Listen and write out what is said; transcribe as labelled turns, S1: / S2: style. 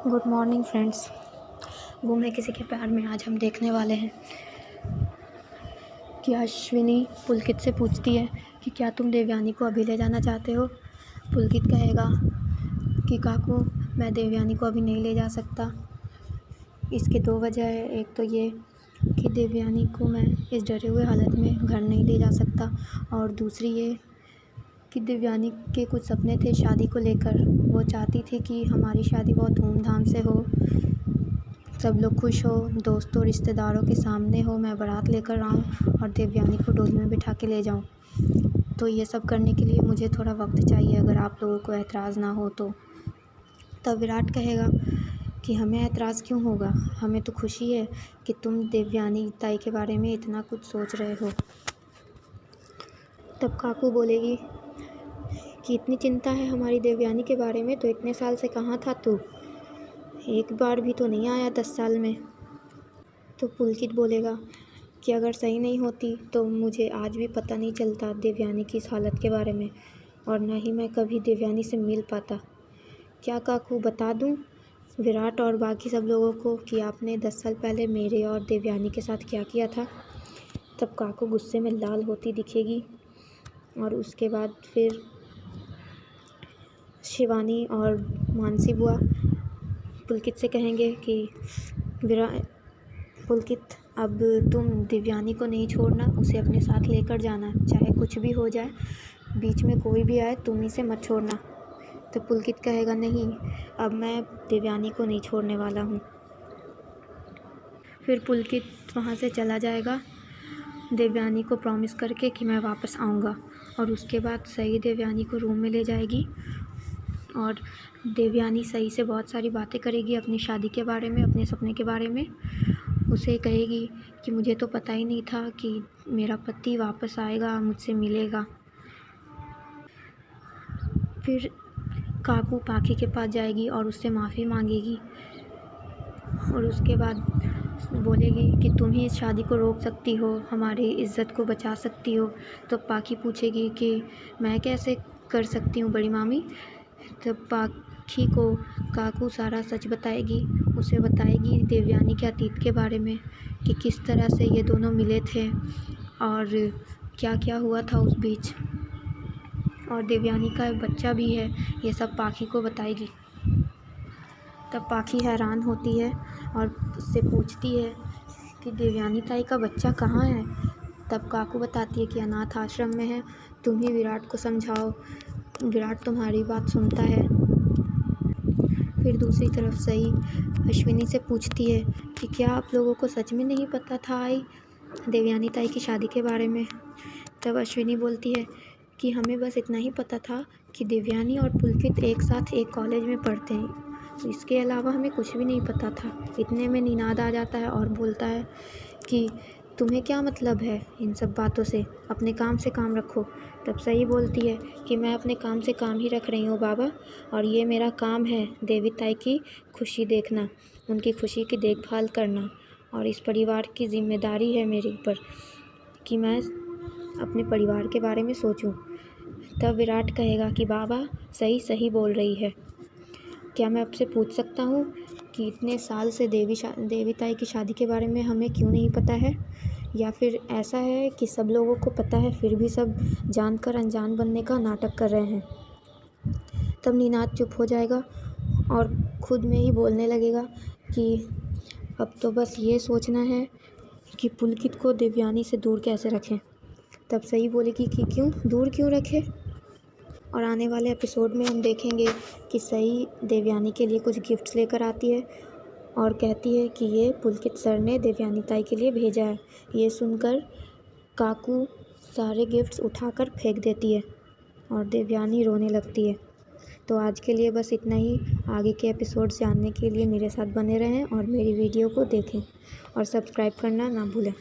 S1: Good morning friends. गुम है किसी के प्यार में आज हम देखने वाले हैं कि अश्विनी पुलकित से पूछती है कि क्या तुम देवयानी को अभी ले जाना चाहते हो। पुलकित कहेगा कि काकू, मैं देवयानी को अभी नहीं ले जा सकता। इसके दो वजह है। एक तो ये कि देवयानी को मैं इस डरे हुए हालत में घर नहीं ले जा सकता, और दूसरी ये कि देवयानी के कुछ सपने थे शादी को लेकर। वो चाहती थी कि हमारी शादी बहुत धूमधाम से हो, सब लोग खुश हो, दोस्तों रिश्तेदारों के सामने हो, मैं बारात लेकर आऊँ और देवयानी को डोली में बिठा के ले जाऊँ। तो ये सब करने के लिए मुझे थोड़ा वक्त चाहिए, अगर आप लोगों को एतराज़ ना हो तो। तब विराट कहेगा कि हमें एतराज़ क्यों होगा, हमें तो खुशी है कि तुम देवयानी ताई के बारे में इतना कुछ सोच रहे हो। तब काकू बोलेगी कि इतनी चिंता है हमारी देवयानी के बारे में, तो इतने साल से कहाँ था तू, एक बार भी तो नहीं आया 10 साल में। तो पुलकित बोलेगा कि अगर सही नहीं होती तो मुझे आज भी पता नहीं चलता देवयानी की इस हालत के बारे में, और न ही मैं कभी देवयानी से मिल पाता। क्या काकू बता दूं विराट और बाकी सब लोगों को कि आपने 10 साल पहले मेरे और देवयानी के साथ क्या किया था। तब काकू गुस्से में लाल होती दिखेगी, और उसके बाद फिर शिवानी और मानसी बुआ पुलकित से कहेंगे कि पुलकित, अब तुम देवयानी को नहीं छोड़ना, उसे अपने साथ लेकर जाना, चाहे कुछ भी हो जाए, बीच में कोई भी आए तुम इसे मत छोड़ना। तो पुलकित कहेगा नहीं, अब मैं देवयानी को नहीं छोड़ने वाला हूँ। फिर पुलकित वहाँ से चला जाएगा देवयानी को प्रॉमिस करके कि मैं वापस आऊँगा, और उसके बाद सही देवयानी को रूम में ले जाएगी और देवयानी सही से बहुत सारी बातें करेगी अपनी शादी के बारे में, अपने सपने के बारे में। उसे कहेगी कि मुझे तो पता ही नहीं था कि मेरा पति वापस आएगा, मुझसे मिलेगा। फिर काकू पाखी के पास जाएगी और उससे माफ़ी मांगेगी, और उसके बाद बोलेगी कि तुम ही इस शादी को रोक सकती हो, हमारी इज़्ज़त को बचा सकती हो। तो पाखी पूछेगी कि मैं कैसे कर सकती हूँ बड़ी मामी। तब पाखी को काकू सारा सच बताएगी, उसे बताएगी देवयानी के अतीत के बारे में कि किस तरह से ये दोनों मिले थे और क्या क्या हुआ था उस बीच, और देवयानी का एक बच्चा भी है, ये सब पाखी को बताएगी। तब पाखी हैरान होती है और उससे पूछती है कि देवयानी ताई का बच्चा कहाँ है। तब काकू बताती है कि अनाथ आश्रम में है, तुम ही विराट को समझाओ, विराट तुम्हारी बात सुनता है। फिर दूसरी तरफ सही अश्विनी से पूछती है कि क्या आप लोगों को सच में नहीं पता था देवयानी ताई की शादी के बारे में। तब अश्विनी बोलती है कि हमें बस इतना ही पता था कि देवयानी और पुलकित एक साथ एक कॉलेज में पढ़ते हैं, तो इसके अलावा हमें कुछ भी नहीं पता था। इतने में निनाद आ जाता है और बोलता है कि तुम्हें क्या मतलब है इन सब बातों से, अपने काम से काम रखो। तब सही बोलती है कि मैं अपने काम से काम ही रख रही हूँ बाबा, और ये मेरा काम है देवी ताई की खुशी देखना, उनकी खुशी की देखभाल करना, और इस परिवार की जिम्मेदारी है मेरे ऊपर कि मैं अपने परिवार के बारे में सोचूं। तब विराट कहेगा कि बाबा सही बोल रही है, क्या मैं आपसे पूछ सकता हूँ कि इतने साल से देवी ताई की शादी के बारे में हमें क्यों नहीं पता है, या फिर ऐसा है कि सब लोगों को पता है फिर भी सब जानकर अनजान बनने का नाटक कर रहे हैं। तब निनाद चुप हो जाएगा और खुद में ही बोलने लगेगा कि अब तो बस ये सोचना है कि पुलकित को देवयानी से दूर कैसे रखें। तब सही बोलेगी कि दूर क्यों रखें, और आने वाले एपिसोड में हम देखेंगे कि सही देवयानी के लिए कुछ गिफ्ट्स लेकर आती है और कहती है कि ये पुलकित सर ने देवयानी ताई के लिए भेजा है। ये सुनकर काकू सारे गिफ्ट्स उठाकर फेंक देती है और देवयानी रोने लगती है। तो आज के लिए बस इतना ही। आगे के एपिसोड्स जानने के लिए मेरे साथ बने रहें और मेरी वीडियो को देखें, और सब्सक्राइब करना ना भूलें।